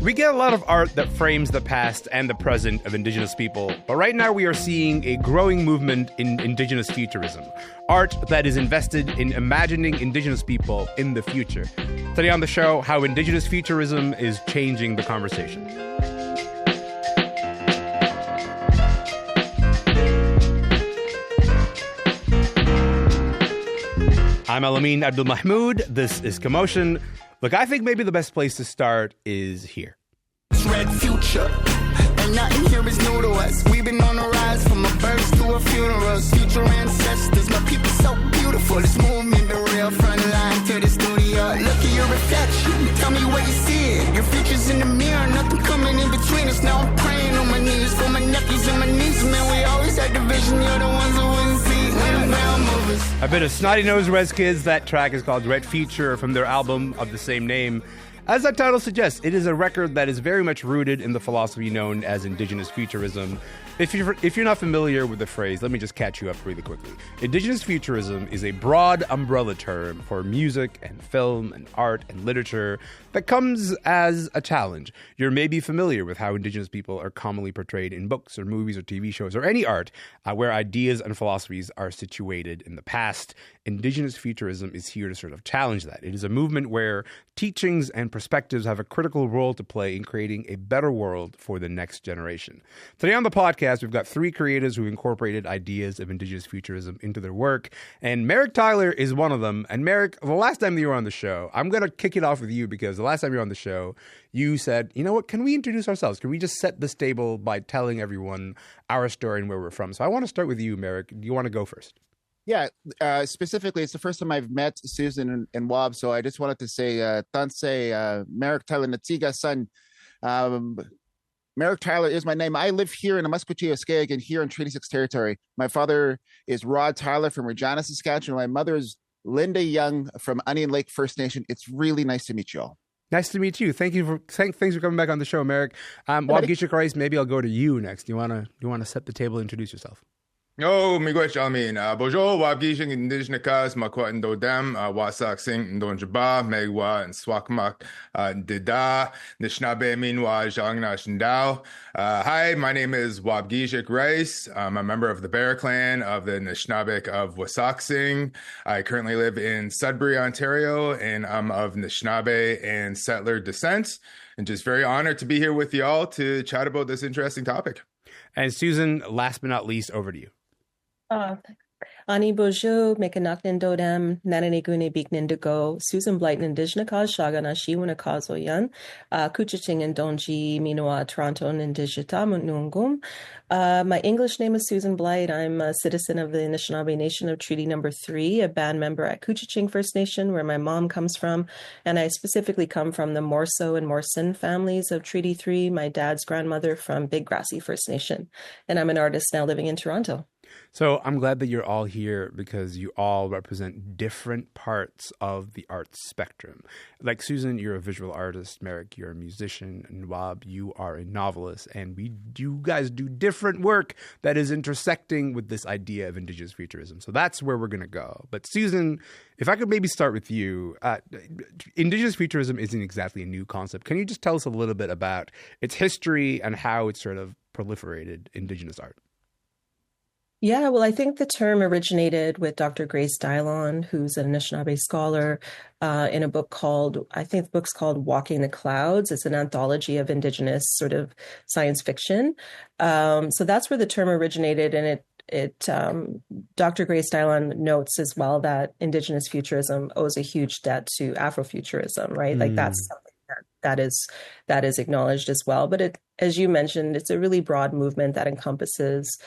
We get a lot of art that frames the past and the present of Indigenous people, but right now we are seeing a growing movement in Indigenous Futurism, art that is invested in imagining Indigenous people in the future. Today on the show, how Indigenous Futurism is changing the conversation. I'm Alamin Abdul Mahmoud. This is Commotion. Look, I think maybe the best place to start is here. It's red future, and nothing here is new to us. We've been on the rise from our births to our funerals. Future ancestors, my people so beautiful. This movement, the real front line to the studio. Look at your reflection, tell me what you see. Your future's in the mirror, nothing coming in between us. Now I'm praying on my knees for my nephews and my nieces. Man, we always had the vision, you're the ones who wouldn't see. A bit of Snotty Nose Res Kids. That track is called Red Future from their album of the same name. As that title suggests, it is a record that is very much rooted in the philosophy known as Indigenous Futurism. If you're not familiar with the phrase, let me just catch you up really quickly. Indigenous Futurism is a broad umbrella term for music and film and art and literature that comes as a challenge. You're maybe familiar with how Indigenous people are commonly portrayed in books or movies or TV shows or any art where ideas and philosophies are situated in the past. Indigenous Futurism is here to sort of challenge that. It is a movement where teachings and perspectives have a critical role to play in creating a better world for the next generation. Today on the podcast, we've got three creators who incorporated ideas of Indigenous Futurism into their work, and Marek Tyler is one of them. And Marek, the last time that you were on the show, I'm going to kick it off with you because the last time you were on the show, you said, you know what, can we introduce ourselves? Can we just set this table by telling everyone our story and where we're from? So I want to start with you, Marek. Do you want to go first? Yeah, specifically, it's the first time I've met Susan and Wob, so I just wanted to say, Tanse, Marek Tyler Natiga son. Marek Tyler is my name. I live here in the Musqueam, Skagit, here in Treaty 6 territory. My father is Rod Tyler from Regina, Saskatchewan. My mother is Linda Young from Onion Lake First Nation. It's really nice to meet you all. Nice to meet you. Thanks for coming back on the show, Marek. Waubgeshig Rice, maybe I'll go to you next. Do you want to set the table and introduce yourself? Oh, miigwech almin. Bonjour, Waubgeshig Indigenous Makwat Ndodem, Wasak Sing Ndonjaba, Megwa and Swakmak Dida, Nishnabe Minwa Jangna Shandao. Hi, my name is Waubgeshig Rice. I'm a member of the Bear Clan of the Nishnabek of Wasaksing. I currently live in Sudbury, Ontario, and I'm of Nishnabé and settler descent. And just very honored to be here with y'all to chat about this interesting topic. And Susan, last but not least, over to you. Ani Bojo, Mekanaknin Dodem, Nananigune Biknindigo, Susan Blight, Indigenous Shagana, Shiwana Kazoyan, Kuchiching and Donji, Minoa, Toronto, and Indigita, Nungum. My English name is Susan Blight. I'm a citizen of the Anishinaabe Nation of Treaty Number 3, a band member at Kuchiching First Nation, where my mom comes from. And I specifically come from the Morso and Morson families of Treaty 3, my dad's grandmother from Big Grassy First Nation. And I'm an artist now living in Toronto. So I'm glad that you're all here because you all represent different parts of the arts spectrum. Like Susan, you're a visual artist. Marek, you're a musician. And Wob, you are a novelist. And you guys do different work that is intersecting with this idea of Indigenous Futurism. So that's where we're going to go. But Susan, if I could maybe start with you, Indigenous Futurism isn't exactly a new concept. Can you just tell us a little bit about its history and how it's sort of proliferated Indigenous art? Yeah, well, I think the term originated with Dr. Grace Dylon, who's an Anishinaabe scholar, in a book called, I think the book's called Walking the Clouds. It's an anthology of Indigenous sort of science fiction. So that's where the term originated. And Dr. Grace Dylon notes as well that Indigenous Futurism owes a huge debt to Afrofuturism, right? Like that's something that is acknowledged as well. But as you mentioned, it's a really broad movement that encompasses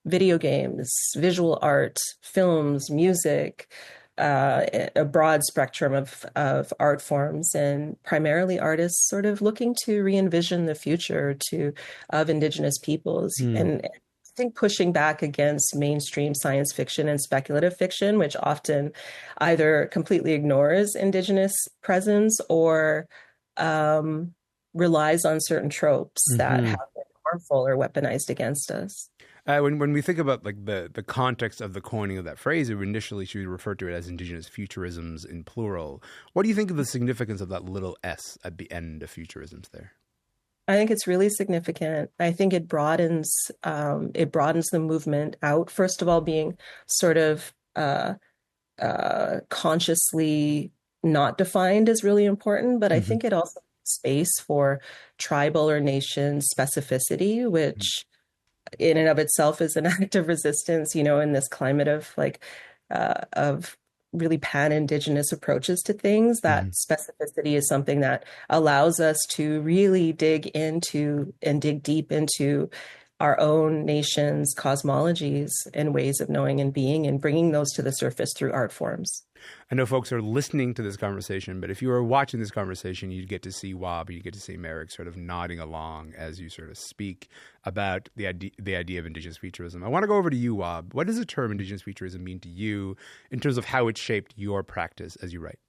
video games, visual art, films, music, a broad spectrum of art forms, and primarily artists sort of looking to re-envision the future of Indigenous peoples. And I think pushing back against mainstream science fiction and speculative fiction, which often either completely ignores Indigenous presence or relies on certain tropes that have been harmful or weaponized against us. When we think about like the context of the coining of that phrase, it initially should refer to it as Indigenous Futurisms in plural. What do you think of the significance of that little s at the end of futurisms there? I think it's really significant. I think it broadens the movement out. First of all, being sort of consciously not defined is really important, but I think it also space for tribal or nation specificity, which in and of itself is an act of resistance, in this climate of really pan-Indigenous approaches to things. That specificity is something that allows us to really dig into and dig deep into our own nation's cosmologies and ways of knowing and being, and bringing those to the surface through art forms. I know folks are listening to this conversation, but if you were watching this conversation, you'd get to see Wob, you get to see Marek sort of nodding along as you sort of speak about the idea of Indigenous Futurism. I want to go over to you, Wob. What does the term Indigenous Futurism mean to you in terms of how it shaped your practice as you write?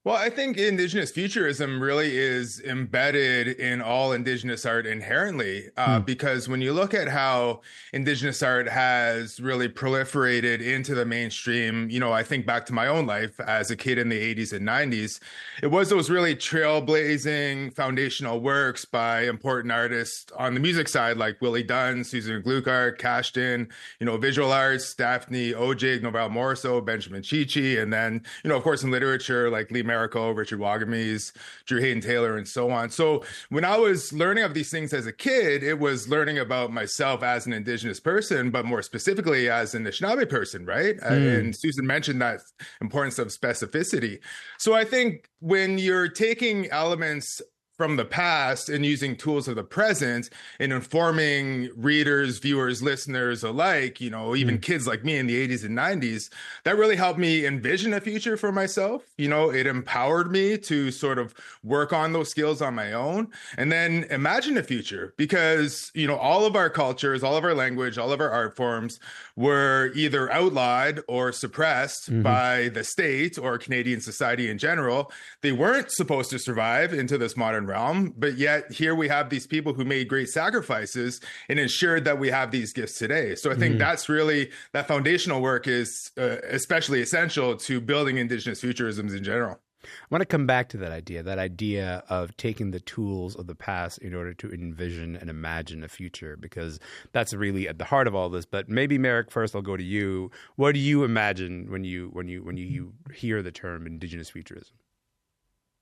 Well, I think Indigenous Futurism really is embedded in all Indigenous art inherently, because when you look at how Indigenous art has really proliferated into the mainstream, I think back to my own life as a kid in the 80s and 90s, it was those really trailblazing foundational works by important artists on the music side, like Willie Dunn, Susan Blight, Cashton, visual arts, Daphne Ojig, Novell Morrisseau, Benjamin Chichi, and then, of course, in literature, like Lee Mariko, Richard Waugemi's, Drew Hayden Taylor, and so on. So when I was learning of these things as a kid, it was learning about myself as an Indigenous person, but more specifically as an Anishinaabe person, right? And Susan mentioned that importance of specificity. So I think when you're taking elements from the past and using tools of the present and informing readers, viewers, listeners alike, even kids like me in the 80s and 90s, that really helped me envision a future for myself. It empowered me to sort of work on those skills on my own and then imagine a future because, all of our cultures, all of our language, all of our art forms were either outlawed or suppressed by the state or Canadian society in general. They weren't supposed to survive into this modern realm, but yet here we have these people who made great sacrifices and ensured that we have these gifts today. So I think that's really, that foundational work is especially essential to building Indigenous futurisms in general. I want to come back to that idea of taking the tools of the past in order to envision and imagine a future, because that's really at the heart of all this. But maybe, Marek, first I'll go to you. What do you imagine when you hear the term Indigenous Futurism?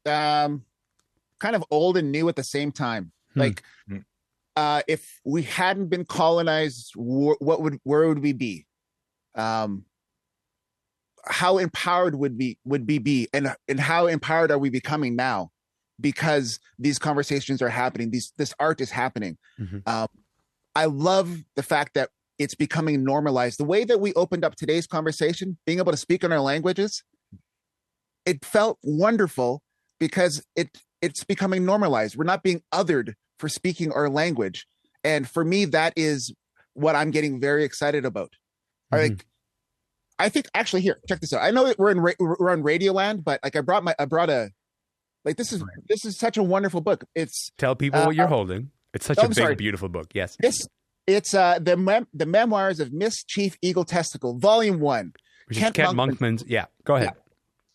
Kind of old and new at the same time. Like, if we hadn't been colonized, where would we be? How empowered would we be, and how empowered are we becoming now? Because these conversations are happening. This art is happening. I love the fact that it's becoming normalized. The way that we opened up today's conversation, being able to speak in our languages, it felt wonderful because it's becoming normalized. We're not being othered for speaking our language. And for me, that is what I'm getting very excited about. Like, I think actually here, check this out. I know that we're on Radioland, but like I brought a, like, this is such a wonderful book. It's Tell people what you're holding. It's such a big, beautiful book. Yes. It's the Memoirs of Miss Chief Eagle Testicle, Volume 1. Which is Kent Monkman's. Yeah, go ahead. Yeah.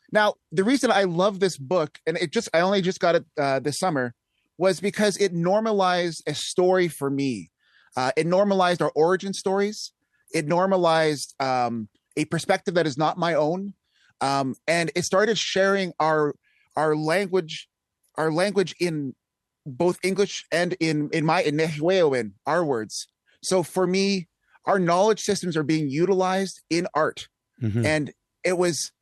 Now, the reason I love this book, and I only just got it this summer, was because it normalized a story for me. It normalized our origin stories. It normalized a perspective that is not my own, and it started sharing our language in both English and in Nehiweowen, our words. So for me, our knowledge systems are being utilized in art, and it was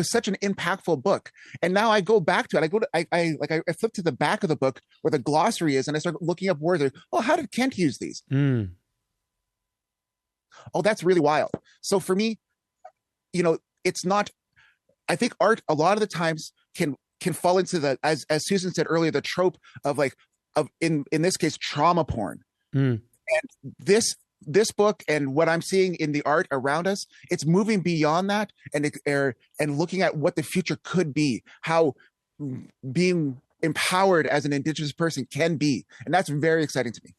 such an impactful book. And now I go back to it. I flip to the back of the book where the glossary is, and I start looking up words. Oh, how did Kent use these? Oh, that's really wild. So for me, it's not. I think art a lot of the times can fall into the, as Susan said earlier, the trope of in this case trauma porn. And this book and what I'm seeing in the art around us, it's moving beyond that and looking at what the future could be, how being empowered as an Indigenous person can be. And that's very exciting to me.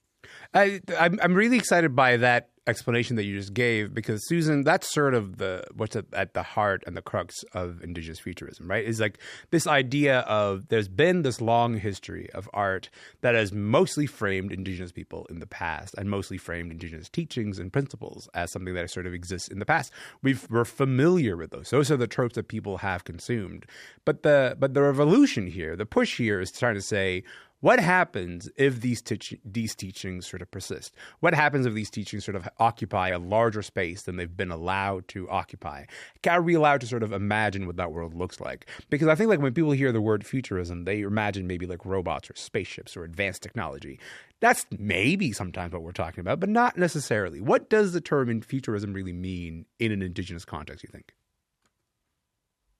I'm really excited by that explanation that you just gave, because Susan, that's sort of what's at the heart and the crux of Indigenous Futurism, right? Is like this idea of there's been this long history of art that has mostly framed Indigenous people in the past and mostly framed Indigenous teachings and principles as something that sort of exists in the past. We're familiar with those. Those are the tropes that people have consumed. But the revolution here, the push here, is trying to say, what happens if these teachings sort of persist? What happens if these teachings sort of occupy a larger space than they've been allowed to occupy? Are we allowed to sort of imagine what that world looks like? Because I think like when people hear the word futurism, they imagine maybe like robots or spaceships or advanced technology. That's maybe sometimes what we're talking about, but not necessarily. What does the term in futurism really mean in an Indigenous context, you think?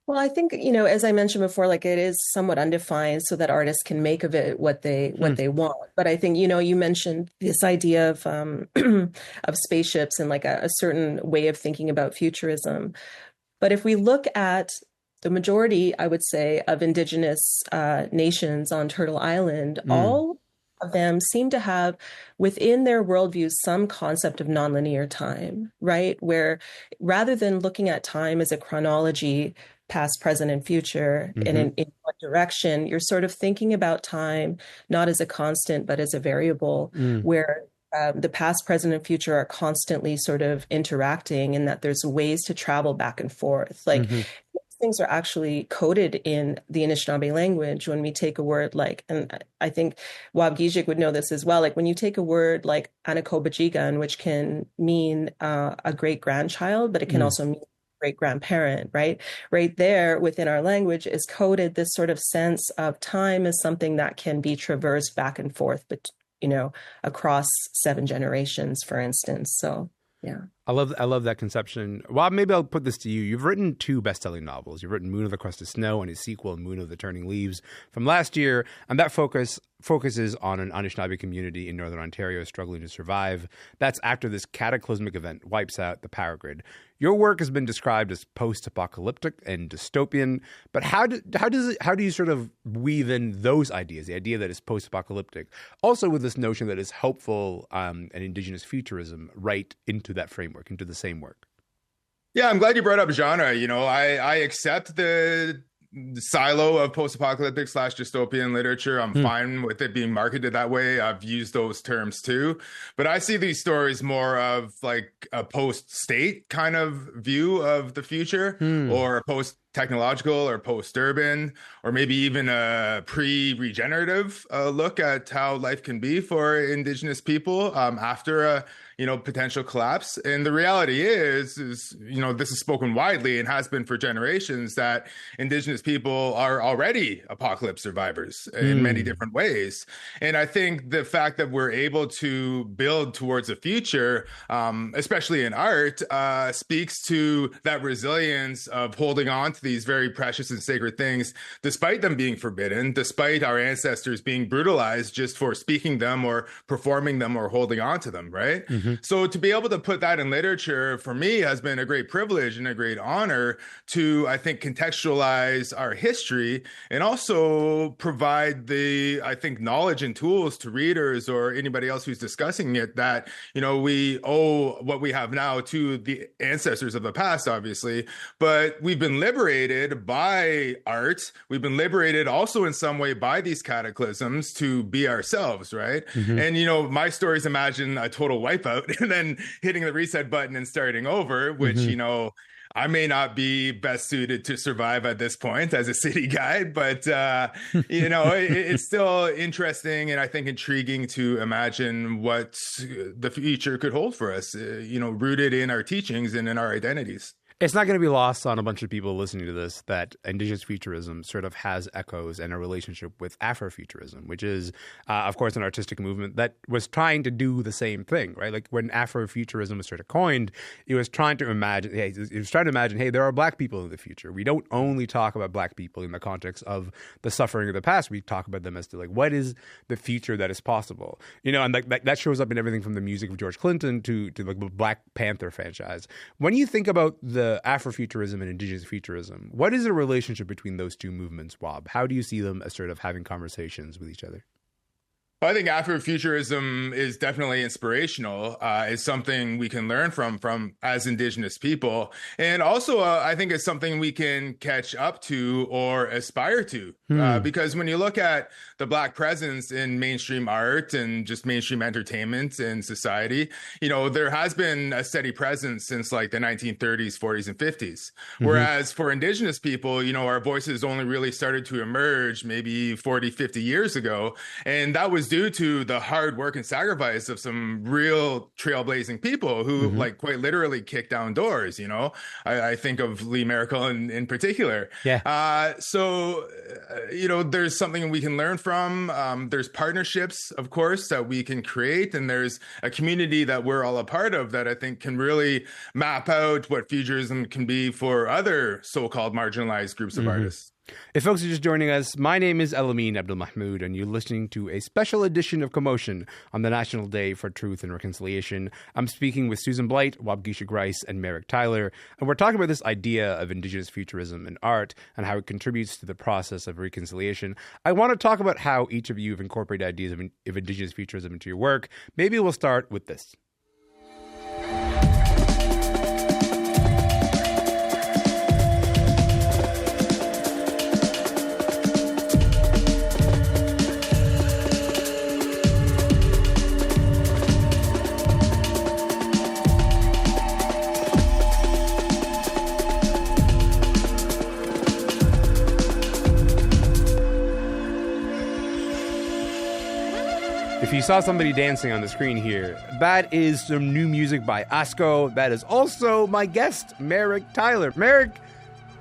Well, I think, as I mentioned before, like it is somewhat undefined so that artists can make of it what they want. But I think, you mentioned this idea of of spaceships and like a certain way of thinking about futurism. But if we look at the majority, I would say, of Indigenous nations on Turtle Island, all of them seem to have within their worldview some concept of nonlinear time, right? Where rather than looking at time as a chronology, past, present, and future, and in what direction, you're sort of thinking about time not as a constant, but as a variable, where the past, present, and future are constantly sort of interacting, and that there's ways to travel back and forth. Like things are actually coded in the Anishinaabe language. When we take a word like, and I think Waubgeshig would know this as well, like when you take a word like Anakobajigan, which can mean a great grandchild, but it can also mean great grandparent, right? Right there within our language is coded this sort of sense of time as something that can be traversed back and forth, but across 7 generations, for instance. So, yeah. I love that conception. Well, maybe I'll put this to you. You've written 2 best-selling novels. You've written Moon of the Crusted Snow and his sequel, Moon of the Turning Leaves, from last year, and that focuses on an Anishinaabe community in Northern Ontario struggling to survive. That's after this cataclysmic event wipes out the power grid. Your work has been described as post-apocalyptic and dystopian, but how do you sort of weave in those ideas, the idea that it's post-apocalyptic, also with this notion that it's hopeful and Indigenous futurism right into that framework, into the same work? Yeah, I'm glad you brought up genre. I accept the silo of post-apocalyptic / dystopian literature. I'm fine with it being marketed that way. I've used those terms too, but I see these stories more of like a post-state kind of view of the future, or a post-technological or post-urban, or maybe even a pre-regenerative look at how life can be for Indigenous people after a potential collapse. And the reality is this is spoken widely and has been for generations, that Indigenous people are already apocalypse survivors in many different ways. And I think the fact that we're able to build towards a future, especially in art, speaks to that resilience of holding on to these very precious and sacred things, despite them being forbidden, despite our ancestors being brutalized just for speaking them or performing them or holding on to them, right? So to be able to put that in literature, for me, has been a great privilege and a great honor to, I think, contextualize our history and also provide the, I think, knowledge and tools to readers or anybody else who's discussing it that, we owe what we have now to the ancestors of the past, obviously, but we've been liberated by art. We've been liberated also in some way by these cataclysms to be ourselves, right? And, my stories imagine a total wipeout and then hitting the reset button and starting over, which, I may not be best suited to survive at this point as a city guy, but, it's still interesting and I think intriguing to imagine what the future could hold for us, rooted in our teachings and in our identities. It's not going to be lost on a bunch of people listening to this that Indigenous futurism sort of has echoes and a relationship with Afrofuturism, which is, of course, an artistic movement that was trying to do the same thing, right? Like when Afrofuturism was sort of coined, it was trying to imagine, hey, there are Black people in the future. We don't only talk about Black people in the context of the suffering of the past. We talk about them as to like, what is the future that is possible? And that shows up in everything from the music of George Clinton to like the Black Panther franchise. When you think about the Afrofuturism and Indigenous futurism, what is the relationship between those two movements, Wob? How do you see them as sort of having conversations with each other? I think Afrofuturism is definitely inspirational. It's something we can learn from as Indigenous people, and also I think it's something we can catch up to or aspire to. Because when you look at the Black presence in mainstream art and just mainstream entertainment in society, there has been a steady presence since like the 1930s, 40s, and 50s. Whereas for Indigenous people, our voices only really started to emerge maybe 40, 50 years ago, and that was due to the hard work and sacrifice of some real trailblazing people who like quite literally kicked down doors. I think of Lee Miracle in particular. Yeah. There's something we can learn from. There's partnerships, of course, that we can create, and there's a community that we're all a part of that I think can really map out what futurism can be for other so-called marginalized groups of artists. If folks are just joining us, my name is Elamine Abdelmahmoud, and you're listening to a special edition of Commotion on the National Day for Truth and Reconciliation. I'm speaking with Susan Blight, Waubgeshig Rice, and Marek Tyler, and we're talking about this idea of Indigenous futurism in art and how it contributes to the process of reconciliation. I want to talk about how each of you have incorporated ideas of Indigenous futurism into your work. Maybe we'll start with this. If you saw somebody dancing on the screen here, that is some new music by Asko. That is also my guest, Marek Tyler. Marek,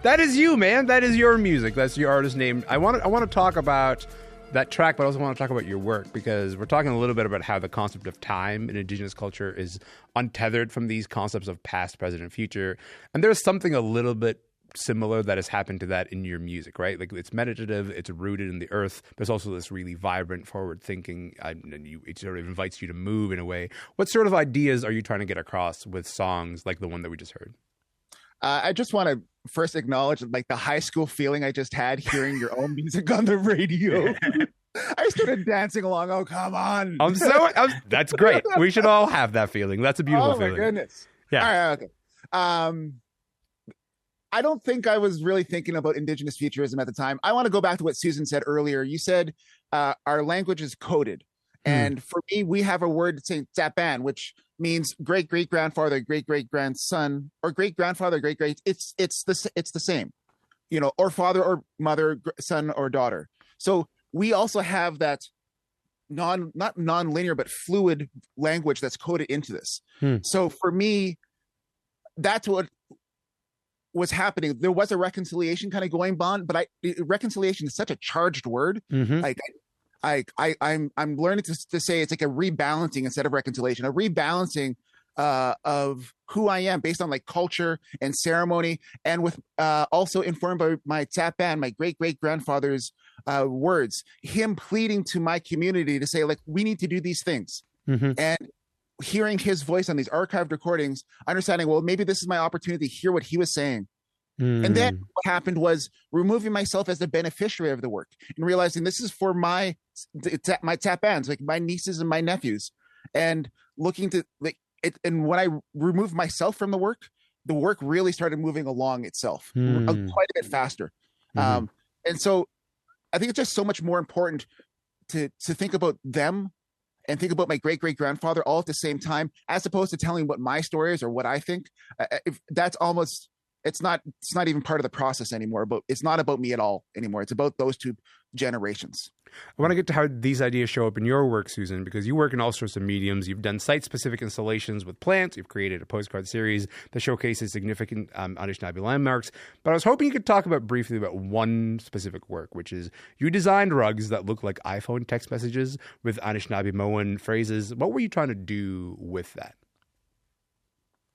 that is you, man. That is your music. That's your artist name. I want to talk about that track, but I also want to talk about your work, because we're talking a little bit about how the concept of time in Indigenous culture is untethered from these concepts of past, present, and future. And there's something a little bit similar that has happened to that in your music, right? Like, it's meditative, it's rooted in the earth. There's also this really vibrant, forward thinking, and it sort of invites you to move in a way. What sort of ideas are you trying to get across with songs like the one that we just heard? I just want to first acknowledge like the high school feeling I just had hearing your own music on the radio. I started dancing along. Oh, come on. That's great. We should all have that feeling. That's a beautiful feeling. Oh my goodness. Yeah. All right. Okay. I don't think I was really thinking about Indigenous futurism at the time. I want to go back to what Susan said earlier. You said our language is coded. And for me, we have a word saying Tsapan, which means great-great-grandfather, great-great-grandson, or great-grandfather, great-great. It's the same, or father or mother, son or daughter. So we also have that not non-linear, but fluid language that's coded into this. So for me, that's what was happening. There was a reconciliation kind of going on, but reconciliation is such a charged word. I'm learning to say it's like a rebalancing instead of reconciliation, a rebalancing of who I am based on like culture and ceremony, and with also informed by my Tsapan, my great-great-grandfather's words, him pleading to my community to say, like, we need to do these things. And hearing his voice on these archived recordings, understanding, well, maybe this is my opportunity to hear what he was saying. And then what happened was removing myself as the beneficiary of the work and realizing this is for my Tsapans, like my nieces and my nephews, and looking to like it. And when I removed myself from the work really started moving along itself quite a bit faster. And so I think it's just so much more important to think about them and think about my great-great-grandfather all at the same time, as opposed to telling what my story is or what I think. If that's almost, it's not even part of the process anymore, but it's not about me at all anymore. It's about those two generations. I want to get to how these ideas show up in your work, Susan, because you work in all sorts of mediums. You've done site-specific installations with plants. You've created a postcard series that showcases significant Anishinaabe landmarks. But I was hoping you could talk briefly about one specific work, which is you designed rugs that look like iPhone text messages with Anishinaabe phrases. What were you trying to do with that?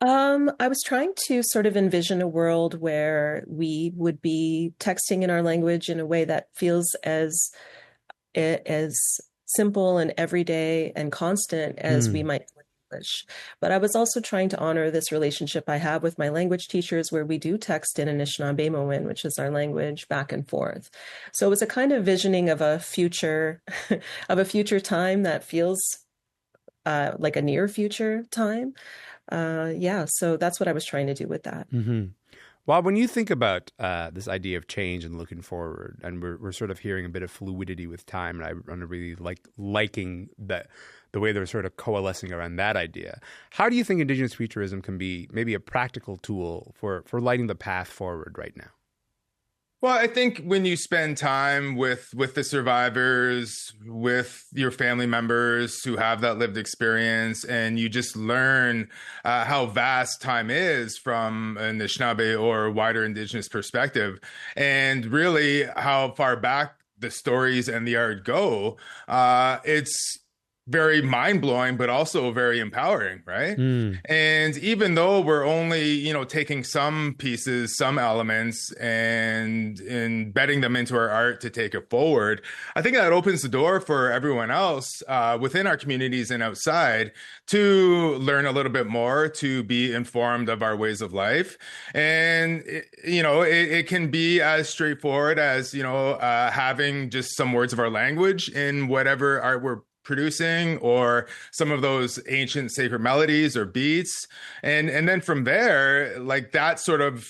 I was trying to sort of envision a world where we would be texting in our language in a way that feels as simple and everyday and constant as we might English. But I was also trying to honor this relationship I have with my language teachers, where we do text in Anishinaabe, which is our language, back and forth. So it was a kind of visioning of a future, of a future time that feels like a near future time. So that's what I was trying to do with that. Mm-hmm. Well, when you think about this idea of change and looking forward, and we're sort of hearing a bit of fluidity with time, and I'm really liking that the way they're sort of coalescing around that idea. How do you think Indigenous Futurism can be maybe a practical tool for lighting the path forward right now? Well, I think when you spend time with the survivors, with your family members who have that lived experience, and you just learn how vast time is from an Anishinaabe or wider Indigenous perspective, and really how far back the stories and the art go, it's very mind-blowing, but also very empowering, right? And even though we're only, taking some pieces, some elements, and embedding them into our art to take it forward, I think that opens the door for everyone else within our communities and outside to learn a little bit more, to be informed of our ways of life. And, it can be as straightforward as, having just some words of our language in whatever art we're producing, or some of those ancient sacred melodies or beats. And then from there, like that sort of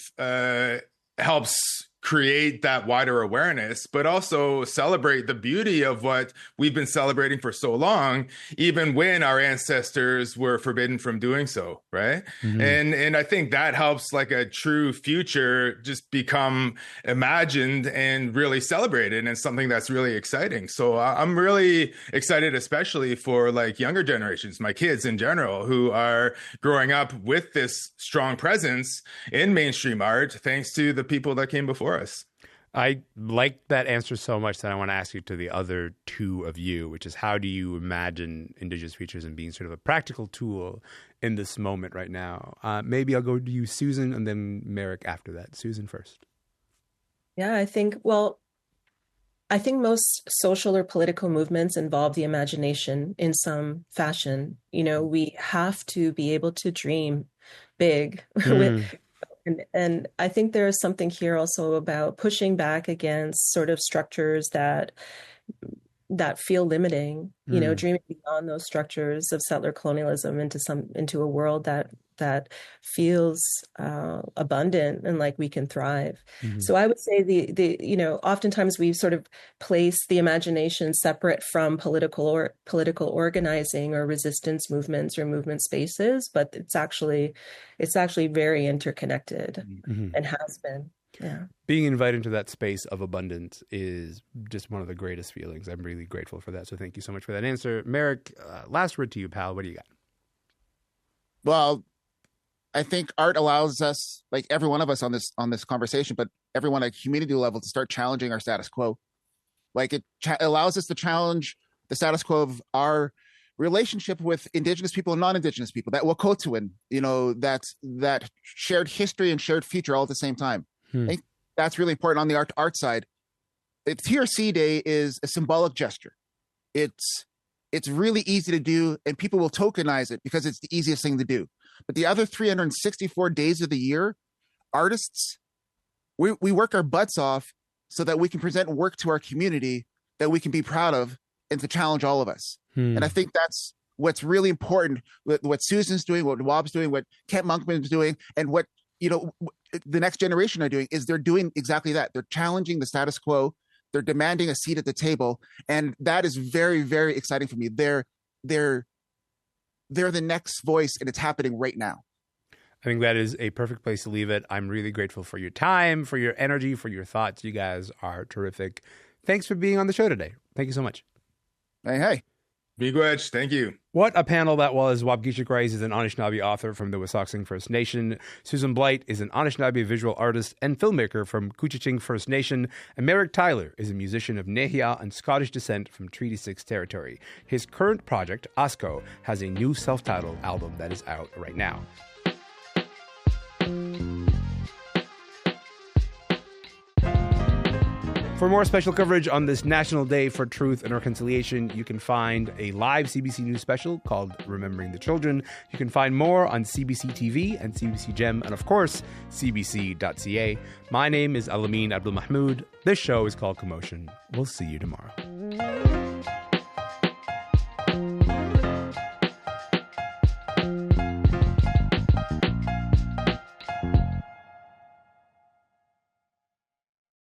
helps create that wider awareness, but also celebrate the beauty of what we've been celebrating for so long, even when our ancestors were forbidden from doing so, right? And I think that helps like a true future just become imagined and really celebrated, and something that's really exciting. So I'm really excited, especially for like younger generations, my kids in general, who are growing up with this strong presence in mainstream art, thanks to the people that came before us. I like that answer so much that I want to ask you to the other two of you, which is, how do you imagine Indigenous Futurism being sort of a practical tool in this moment right now? Maybe I'll go to you, Susan, and then Marek after that. Susan first. Yeah, I think most social or political movements involve the imagination in some fashion. We have to be able to dream big And I think there is something here also about pushing back against sort of structures that feel limiting, dreaming beyond those structures of settler colonialism into a world that feels abundant and like we can thrive. So I would say the oftentimes we sort of place the imagination separate from political organizing or resistance movements or movement spaces, but it's actually very interconnected and has been. Yeah. Being invited into that space of abundance is just one of the greatest feelings. I'm really grateful for that. So thank you so much for that answer. Marek, last word to you, pal. What do you got? Well, I think art allows us, like every one of us on this conversation, but everyone at community level, to start challenging our status quo. Like it allows us to challenge the status quo of our relationship with Indigenous people and non-Indigenous people, that Wakotuan, that shared history and shared future all at the same time. I think that's really important on the art side. The TRC Day is a symbolic gesture. It's really easy to do, and people will tokenize it because it's the easiest thing to do. But the other 364 days of the year, artists, we work our butts off so that we can present work to our community that we can be proud of and to challenge all of us. And I think that's what's really important, what Susan's doing, what Waub's doing, what Kent Monkman's doing, and what the next generation are doing, is they're doing exactly that. They're challenging the status quo. They're demanding a seat at the table. And that is very, very exciting for me. They're the next voice, and it's happening right now. I think that is a perfect place to leave it. I'm really grateful for your time, for your energy, for your thoughts. You guys are terrific. Thanks for being on the show today. Thank you so much. Hey. Miigwech, thank you. What a panel that was. Waubgeshig Rice is an Anishinaabe author from the Wissahickon First Nation. Susan Blight is an Anishinaabe visual artist and filmmaker from Couchiching First Nation. And Marek Tyler is a musician of Nehiyah and Scottish descent from Treaty 6 territory. His current project, Osco, has a new self-titled album that is out right now. For more special coverage on this National Day for Truth and Reconciliation, you can find a live CBC News special called Remembering the Children. You can find more on CBC TV and CBC Gem, and of course, cbc.ca. My name is Alameen Abdul Mahmood. This show is called Commotion. We'll see you tomorrow.